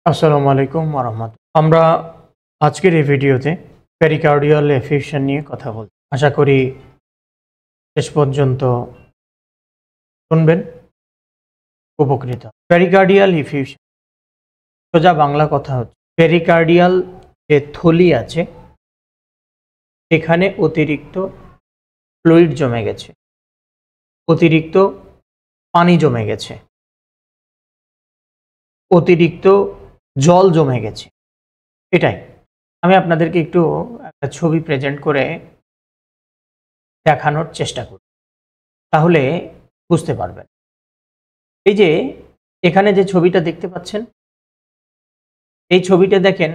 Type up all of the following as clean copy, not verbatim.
আসসালামু আলাইকুম ওয়া রাহমাতুল্লাহ। আমরা আজকের এই ভিডিওতে পেরিকার্ডিয়াল এফিউশন নিয়ে কথা বলব। আশা করি শেষ পর্যন্ত শুনবেন, উপকৃত। পেরিকার্ডিয়াল এফিউশন সোজা বাংলা কথা হচ্ছে পেরিকার্ডিয়াল যে থলি আছে সেখানে অতিরিক্ত ফ্লুইড জমে গেছে, অতিরিক্ত পানি জমে গেছে, অতিরিক্ত জল জমে গেছে। এটাই আমি আপনাদেরকে একটু একটা ছবি প্রেজেন্ট করে দেখানোর চেষ্টা করি, তাহলে বুঝতে পারবেন। এই যে এখানে যে ছবিটা দেখতে পাচ্ছেন, এই ছবিটা দেখেন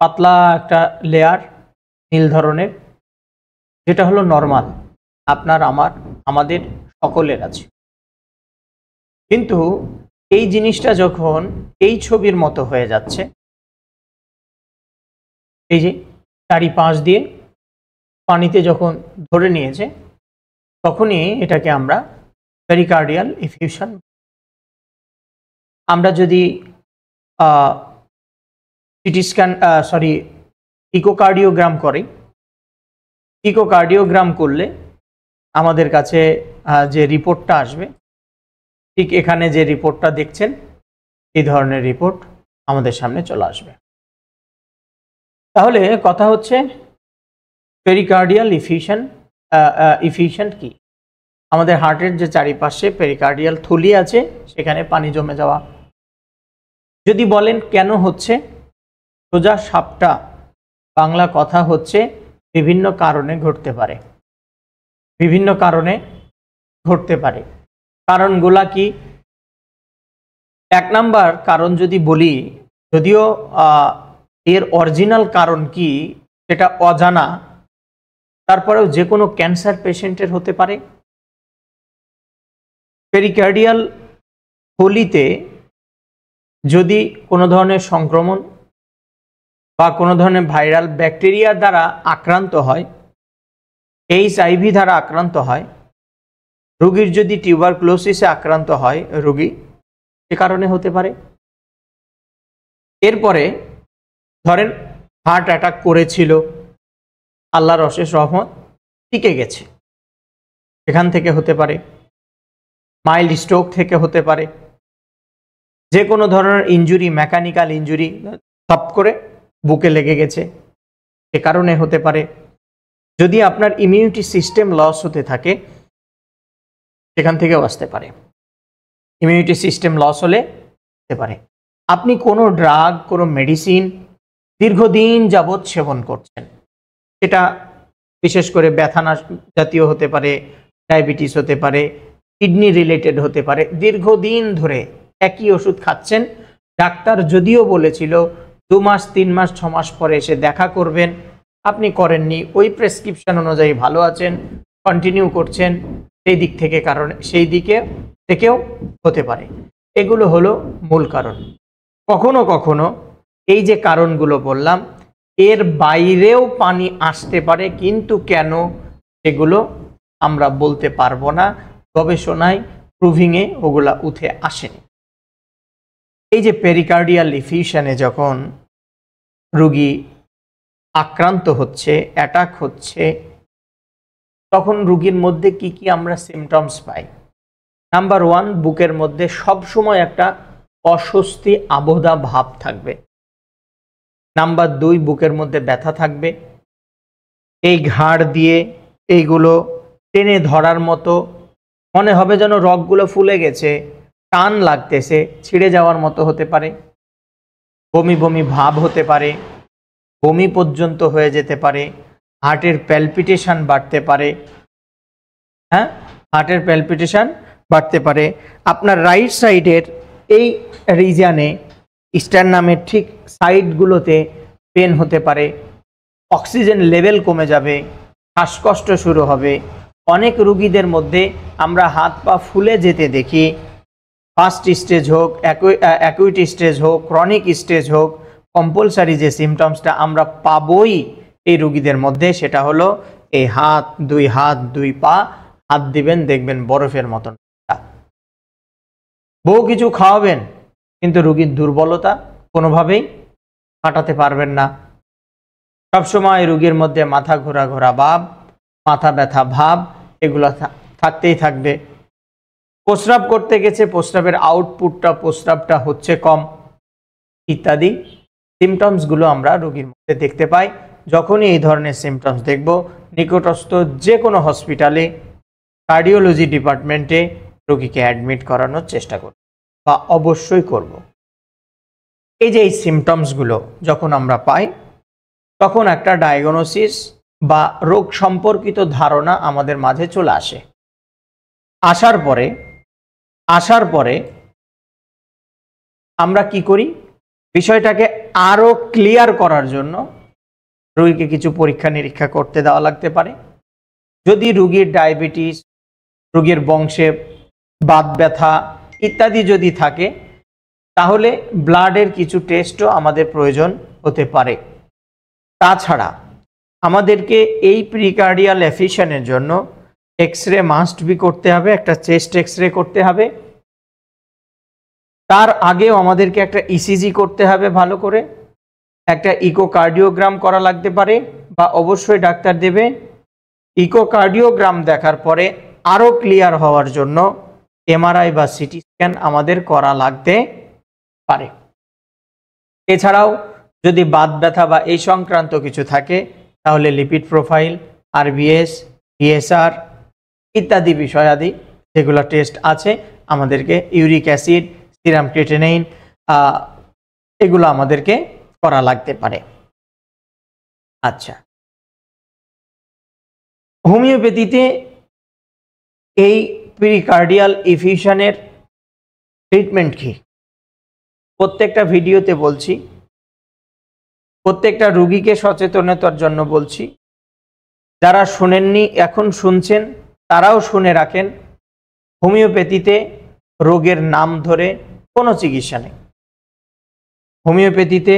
পাতলা একটা লেয়ার নীল ধরনের, যেটা হলো নর্মাল, আপনার আমাদের সকলের আছে। কিন্তু এই জিনিসটা যখন এই ছবির মতো হয়ে যাচ্ছে, এই যে চারিপাশ দিয়ে পানিতে যখন ধরে নিয়েছে, তখনই এটাকে আমরা পেরিকার্ডিয়াল এফিউশন। আমরা যদি সিটি স্ক্যান ইকোকার্ডিওগ্রাম করি, ইকোকার্ডিওগ্রাম করলে আমাদের কাছে যে রিপোর্টটা আসবে, ঠিক এখানে যে রিপোর্টটা দেখছেন, এই ধরনের রিপোর্ট আমাদের সামনে চলে আসবে। তাহলে কথা হচ্ছে পেরিকার্ডিয়াল এফিউশন কি? আমাদের হার্টের যে চারিপাশে পেরিকার্ডিয়াল থলি আছে সেখানে পানি জমে যাওয়া। যদি বলেন কেন হচ্ছে, সোজা সাপটা বাংলা কথা হচ্ছে বিভিন্ন কারণে ঘটতে পারে, বিভিন্ন কারণে ঘটতে পারে। কারণগুলা কি? এক নাম্বার কারণ যদি বলি, যদিও এর অরিজিনাল কারণ কি সেটা অজানা, তারপরেও যে কোনো ক্যান্সার পেশেন্টের হতে পারে। পেরিকার্ডিয়াল থলিতে যদি কোনো ধরনের সংক্রমণ বা কোনো ধরনের ভাইরাল ব্যাকটেরিয়া দ্বারা আক্রান্ত হয়, HIV দ্বারা আক্রান্ত হয়, রোগীর যদি টিউবারকুলোসিসে আক্রান্ত হয় রোগী, সে কারণে হতে পারে। এরপরে ধরেন হার্ট অ্যাটাক করেছিল, আল্লাহর অশেষ রহমত টিকে গেছে, এখান থেকে হতে পারে। মাইল্ড স্ট্রোক থেকে হতে পারে। যে কোনো ধরনের ইনজুরি, মেকানিক্যাল ইনজুরি, টপ করে বুকে লেগে গেছে, এ কারণে হতে পারে। যদি আপনার ইমিউনিটি সিস্টেম লস হতে থাকে, সেখান থেকেও আসতে পারে। ইমিউনিটি সিস্টেম লস হলে হতে পারে। আপনি কোনো ড্রাগ, কোনো মেডিসিন দীর্ঘদিন যাবৎ সেবন করছেন, সেটা বিশেষ করে ব্যথানা জাতীয় হতে পারে, ডায়াবেটিস হতে পারে, কিডনি রিলেটেড হতে পারে। দীর্ঘদিন ধরে একই ওষুধ খাচ্ছেন, ডাক্তার যদিও বলেছিল 2 মাস 3 মাস 6 মাস পরে এসে দেখা করবেন, আপনি করেননি, ওই প্রেসক্রিপশন অনুযায়ী ভালো আছেন, কন্টিনিউ করছেন, সেই দিকে থেকেও হতে পারে। এগুলো হলো মূল কারণ। কখনো কখনো এই যে কারণগুলো বললাম, এর বাইরেও পানি আসতে পারে, কিন্তু কেন সেগুলো আমরা বলতে পারবো না, গবেষণায় প্রুভিংয়ে ওগুলা উঠে আসেনি। এই যে পেরিকার্ডিয়াল এফিউশনে যখন রোগী আক্রান্ত হচ্ছে, অ্যাটাক হচ্ছে, তখন রোগীর মধ্যে কি কি আমরা সিমটমস পাই? নাম্বার 1, বুকের মধ্যে সবসময় একটা অস্বস্তি আবদা ভাব থাকবে। নাম্বার 2, বুকের মধ্যে ব্যথা থাকবে। এই ঘাড় দিয়ে এইগুলো টেনে ধরার মতো মনে হবে যেন রগগুলো ফুলে গেছে, টান লাগতেছে, ছিঁড়ে যাওয়ার মতো হতে পারে। বমি বমি ভাব হতে পারে, বমি পর্যন্ত হয়ে যেতে পারে। হার্টের প্যালপিটেশন বাড়তে পারে, হার্টের প্যালপিটেশন বাড়তে পারে। আপনার রাইট সাইডের এই রিজিয়নে, স্টারনামের ঠিক সাইডগুলোতে পেন হতে পারে। অক্সিজেন লেভেল কমে যাবে, শ্বাসকষ্ট শুরু হবে। অনেক রোগীদের মধ্যে আমরা হাত পা ফুলে যেতে দেখি। ফার্স্ট স্টেজ হোক, অ্যাকুইট স্টেজ হোক, ক্রনিক স্টেজ হোক, কম্পালসারি যে সিমটমসটা আমরা পাবই এই রোগীদের মধ্যে, সেটা হলো এই দুই হাত 2 পা, হাত দিবেন দেখবেন বরফের মতন। বহু কিছু খাওয়াবেন, কিন্তু রোগীর দুর্বলতা কোনোভাবেই কাটাতে পারবেন না। সবসময় রোগীর মধ্যে মাথা ঘোরা ঘোরা ভাব, মাথা ব্যথা ভাব এগুলো থাকতেই থাকবে। প্রস্রাব করতে গেছে, প্রস্রাবের আউটপুটটা, প্রস্রাবটা হচ্ছে কম, ইত্যাদি সিমটমসগুলো আমরা রোগীর মধ্যে দেখতে পাই। যখনই এই ধরনের সিমটমস দেখব, নিকটস্থ যে কোনো হসপিটালে কার্ডিওলজি ডিপার্টমেন্টে রোগীকে অ্যাডমিট করানোর চেষ্টা করব বা অবশ্যই করব। এই যে এই সিমটমসগুলো যখন আমরা পাই, তখন একটা ডায়াগনোসিস বা রোগ সম্পর্কিত ধারণা আমাদের মাঝে চলে আসে। আসার পরে আমরা কি করি, বিষয়টাকে আরো ক্লিয়ার করার জন্য রোগীকে কিছু পরীক্ষা নিরীক্ষা করতে দেওয়া লাগতে পারে। যদি রোগীর ডায়াবেটিস, রোগীর বংশে বাত ব্যথা ইত্যাদি যদি থাকে, তাহলে ব্লাডের কিছু টেস্টও আমাদের প্রয়োজন হতে পারে। তাছাড়া আমাদেরকে এই প্রিকার্ডিয়াল এফিশনের জন্য এক্সরে মাস্ট বি করতে হবে, একটা চেস্ট এক্সরে করতে হবে। তার আগেও আমাদেরকে একটা ইসিজি করতে হবে ভালো করে, একটা ইকোকার্ডিওগ্রাম করা লাগতে পারে, বা অবশ্যই ডাক্তার দেবে। ইকোকার্ডিওগ্রাম দেখার পরে আরও ক্লিয়ার হওয়ার জন্য এমআরআই বা সিটি স্ক্যান আমাদের করা লাগতে পারে। এছাড়াও যদি বাত ব্যথা বা এই সংক্রান্ত কিছু থাকে, তাহলে লিপিড প্রোফাইল, আরবিএস, পিএসআর ইত্যাদি বিষয়াদি যেগুলো টেস্ট আছে, আমাদেরকে ইউরিক অ্যাসিড, সিরাম ক্রিয়েটিনিন এগুলো আমাদেরকে করা লাগতে পারে। আচ্ছা, হোমিওপ্যাথিতে এই প্রিকার্ডিয়াল এফিউশনের ট্রিটমেন্ট কি? প্রত্যেকটা ভিডিওতে বলছি, প্রত্যেকটা রোগীকে সচেতনতার জন্য বলছি। যারা শোনেননি, এখন শুনছেন, তারাও শুনে রাখেন। হোমিওপ্যাথিতে রোগের নাম ধরে কোনো চিকিৎসা নেই। হোমিওপ্যাথিতে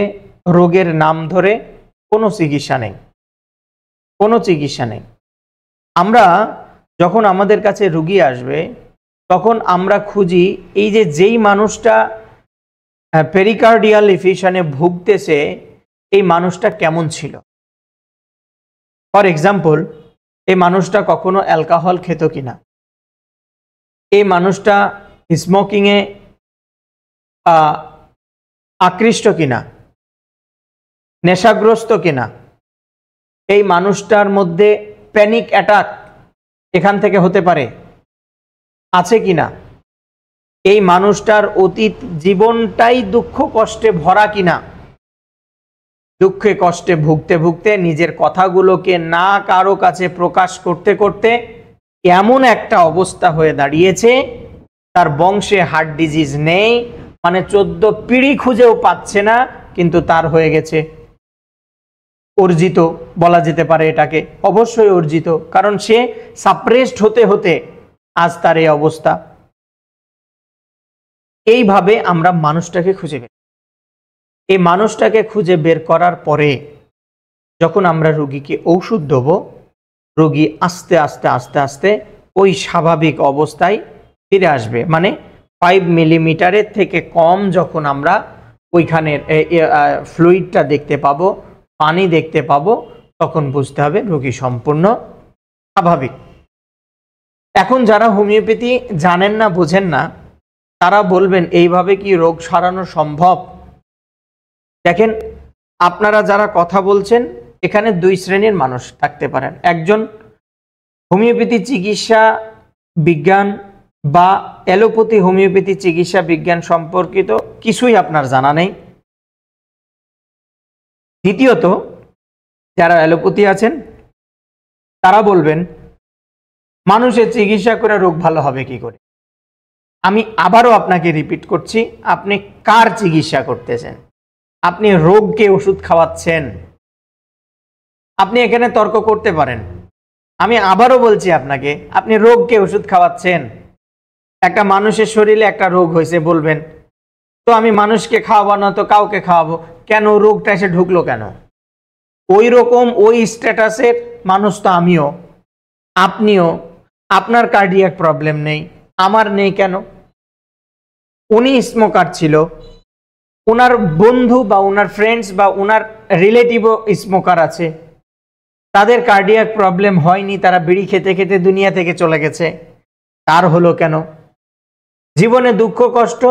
রোগের নাম ধরে কোনো চিকিৎসা নেই, কোনো চিকিৎসা নেই। আমরা যখন আমাদের কাছে রোগী আসবে, তখন আমরা খুঁজি এই যে যেই মানুষটা পেরিকার্ডিয়াল এফিউশনে ভুগতেছে, এই মানুষটা কেমন ছিল। ফর এক্সাম্পল, এই মানুষটা কখনো অ্যালকোহল খেত কিনা, এই মানুষটা স্মোকিংয়ে আকৃষ্ট কিনা, নেশাগ্রস্ত কিনা, এই মানুষটার মধ্যে প্যানিক অ্যাটাক এখান থেকে হতে পারে, আছে কিনা, এই মানুষটার অতীত জীবনটাই দুঃখ কষ্টে ভরা কিনা, দুঃখে কষ্টে ভুগতে ভুগতে নিজের কথাগুলোকে না কারো কাছে প্রকাশ করতে করতে এমন একটা অবস্থা হয়ে দাঁড়িয়েছে, তার বংশে হার্ট ডিজিজ নেই, মানে 14 পিঁড়ি খুঁজেও পাচ্ছে না, কিন্তু তার হয়ে গেছে অর্জিত বলা যেতে পারে এটাকে, অবশ্যই অর্জিত, কারণ সে সাপ্রেসড হতে হতে আজ তার এই অবস্থা। এইভাবে আমরা মানুষটাকে খুঁজে বের, এই মানুষটাকে খুঁজে বের করার পরে যখন আমরা রোগীকে ওষুধ দেব, রোগী আস্তে আস্তে আস্তে আস্তে ওই স্বাভাবিক অবস্থায় ফিরে আসবে। মানে 5 মিলিমিটারের থেকে কম যখন আমরা ওইখানের ফ্লুইডটা দেখতে পাবো, পানি দেখতে পাবো, তখন বুঝতে হবে রোগী সম্পূর্ণ স্বাভাবিক। এখন যারা হোমিওপ্যাথি জানেন না, বোঝেন না, তারা বলবেন এইভাবে কি রোগ সারানো সম্ভব? দেখেন, আপনারা যারা কথা বলছেন, এখানে 2 শ্রেণীর মানুষ থাকতে পারেন। একজন হোমিওপ্যাথি চিকিৎসা বিজ্ঞান বা অ্যালোপ্যাথি হোমিওপ্যাথি চিকিৎসা বিজ্ঞান সম্পর্কিত কিছুই আপনার জানা নেই। দ্বিতীয়ত, যারা অ্যালোপ্যাথি আছেন, তারা বলবেন মানুষের চিকিৎসা করে রোগ ভালো হবে কি করে। আমি আবারও আপনাকে রিপিট করছি, আপনি কার চিকিৎসা করতেছেন? আপনি রোগকে ওষুধ খাওয়াচ্ছেন। আপনি এখানে তর্ক করতে পারেন, আমি আবারও বলছি আপনাকে, আপনি রোগকে ওষুধ খাওয়াচ্ছেন। একটা মানুষের শরীরে একটা রোগ হয়েছে, বলবেন তো আমি মানুষকে খাওয়াবো না তো কাউকে খাওয়াবো কেন? রোগটা এসে ঢুকলো কেন? ওই রকম ওই স্ট্যাটাসের মানুষ তো আমিও, আপনিও। আপনার কার্ডিয়াক প্রবলেম নেই, আমার নেই কেন? উনি স্মোকার ছিল, ওনার বন্ধু বা ওনার ফ্রেন্ডস বা ওনার রিলেটিভও স্মোকার আছে, তাদের কার্ডিয়াক প্রবলেম হয়নি, তারা বিড়ি খেতে খেতে দুনিয়া থেকে চলে গেছে, তার হলো কেন? জীবনে দুঃখ কষ্ট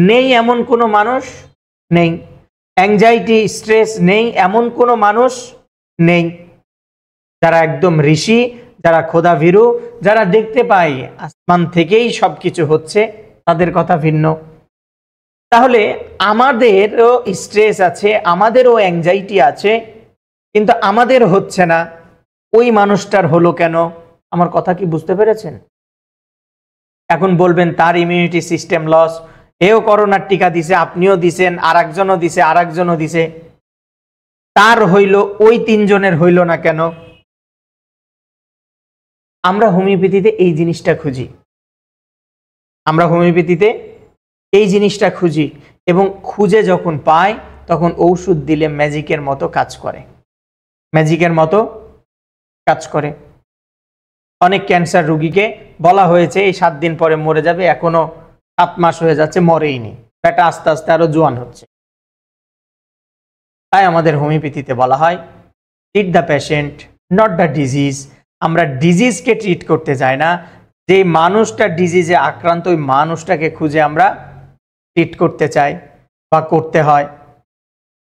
নেই এমন কোনো মানুষ নেই, অ্যাংজাইটি স্ট্রেস নেই এমন কোনো মানুষ নেই। যারা একদম ঋষি, যারা খোদা ভীরু, যারা দেখতে পায় আসমান থেকেই সব কিছু হচ্ছে, তাদের কথা ভিন্ন। তাহলে আমাদেরও স্ট্রেস আছে, আমাদেরও অ্যাংজাইটি আছে, কিন্তু আমাদের হচ্ছে না, ওই মানুষটার হলো কেন? আমার কথা কি বুঝতে পেরেছেন? এখন বলবেন তার ইমিউনিটি সিস্টেম লস, এও করোনার টিকা দিছে, আপনিও দিছেন, আর একজনও দিছে, আর একজনও দিছে, তার হইল, ওই তিনজনের হইল না কেন? আমরা হোমিওপ্যাথিতে এই জিনিসটা খুঁজি, আমরা হোমিওপ্যাথিতে এই জিনিসটা খুঁজি, এবং খুঁজে যখন পাই তখন ঔষধ দিলে ম্যাজিকের মতো কাজ করে, ম্যাজিকের মতো কাজ করে। অনেক ক্যান্সার রোগীকে বলা হয়েছে এই 7 দিন পরে মরে যাবে, এখনো 7 মাস হয়ে যাচ্ছে, মরেইনি, এটা আস্তে আস্তে আরো জোয়ান হচ্ছে। তাই আমাদের হোমিওপ্যাথিতে বলা হয় treat the patient not the disease. আমরা ডিজিজকে ট্রিট করতে যাই না, যে মানুষটা ডিজিজে আক্রান্ত ওই মানুষটাকে খুঁজে আমরা ট্রিট করতে চাই বা করতে হয়।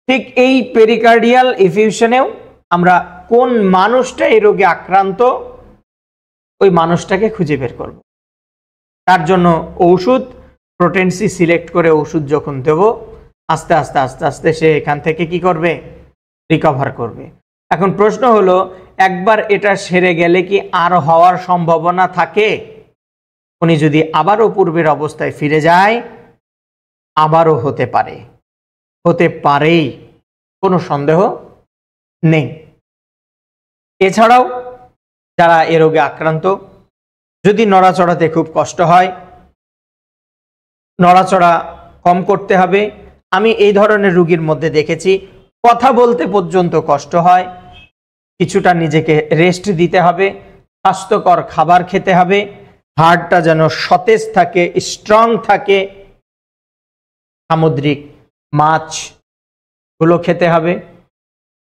ঠিক এই পেরিকার্ডিয়াল এফিউশনেও আমরা কোন মানুষটা এই রোগে আক্রান্ত ওই মানুষটাকে খুঁজে বের করব। তার জন্য ঔষধ প্রোটেন্সি সিলেক্ট করে ওষুধ যখন দেব, আস্তে আস্তে আস্তে আস্তে সে এখান থেকে কি করবে? রিকভার করবে। এখন প্রশ্ন হলো, একবার এটা সেরে গেলে কি আর হওয়ার সম্ভাবনা থাকে? উনি যদি আবারও পূর্বের অবস্থায় ফিরে যায়, আবারও হতে পারে, হতে পারেই, কোনো সন্দেহ নেই। এছাড়াও যারা এ রোগে আক্রান্ত, যদি নড়াচড়াতে খুব কষ্ট হয়, নড়াচড়া কম করতে হবে। আমি এই ধরনের রোগীর মধ্যে দেখেছি কথা বলতে পর্যন্ত কষ্ট হয়, কিছুটা নিজেকে রেস্ট দিতে হবে, স্বাস্থ্যকর খাবার খেতে হবে, হার্টটা যেন সতেজ থাকে, স্ট্রং থাকে, সামুদ্রিক মাছগুলো খেতে হবে,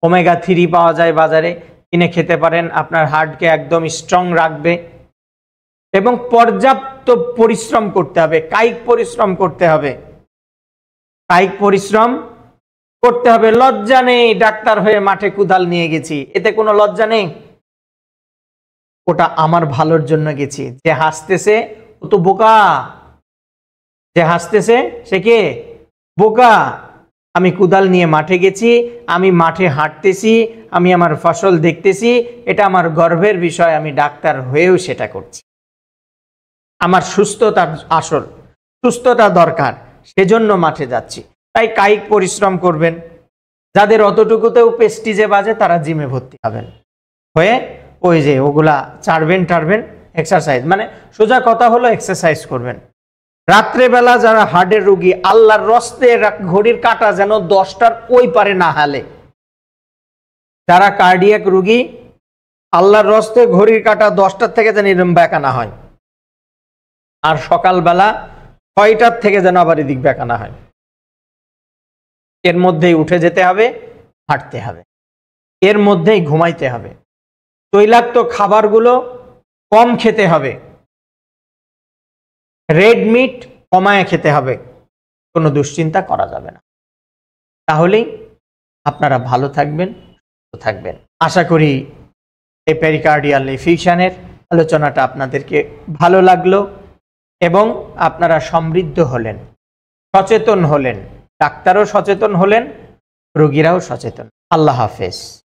ওমেগা 3 পাওয়া যায় বাজারে, কিনে খেতে পারেন, আপনার হার্টকে একদম স্ট্রং রাখবে। এবং পর্যাপ্ত পরিশ্রম করতে হবে, কায়িক পরিশ্রম করতে হবে, কায়িক পরিশ্রম করতে হবে। লজ্জা নেই ডাক্তার হয়ে মাঠে কুদাল নিয়ে গেছি, এতে কোনো লজ্জা নেই, ওটা আমার ভালোর জন্য গেছি। যে হাসতেছে ও তো বোকা, যে হাসতেছে সে কে? বোকা। আমি কুদাল নিয়ে মাঠে গেছি, আমি মাঠে হাঁটতেছি, আমি আমার ফসল দেখতেছি, এটা আমার গর্বের বিষয়, আমি ডাক্তার হয়েও সেটা করছি। আমার সুস্থতার আসল, সুস্থতা দরকার, সেজন্য মাঠে যাচ্ছি। তাই কায়িক পরিশ্রম করবেন। যাদের অতটুকুতেও পেস্টিজে বাজে তারা জিমে ভর্তি হবেন, হয়ে ওই যে ওগুলা চাড়বেন টাড়বেন, এক্সারসাইজ, মানে সোজা কথা হলো এক্সারসাইজ করবেন। রাত্রেবেলা যারা হার্টের রোগী, আল্লাহর রস্তে ঘড়ির কাঁটা যেন 10টার ওই পারে না হালে। যারা কার্ডিয়াক রোগী, আল্লাহর রস্তে ঘড়ির কাঁটা 10টার থেকে যেন এরম বেঁকা না হয়, আর সকালবেলা 6টার থেকে যেন আবার এদিক বেঁকা না হয়। এর মধ্যেই উঠে যেতে হবে, হাঁটতে হবে, এর মধ্যেই ঘুমাইতে হবে, তৈলাক্ত খাবারগুলো কম খেতে হবে, রেড মিট কমায় খেতে হবে, কোনো দুশ্চিন্তা করা যাবে না। তাহলেই আপনারা ভালো থাকবেন, সুস্থ থাকবেন। আশা করি এই পেরিকার্ডিয়াল এফিউশনের আলোচনাটা আপনাদেরকে ভালো লাগলো এবং আপনারা সমৃদ্ধ হলেন, সচেতন হলেন, ডাক্তারও সচেতন হলেন, রোগীরাও সচেতন। আল্লাহ হাফেজ।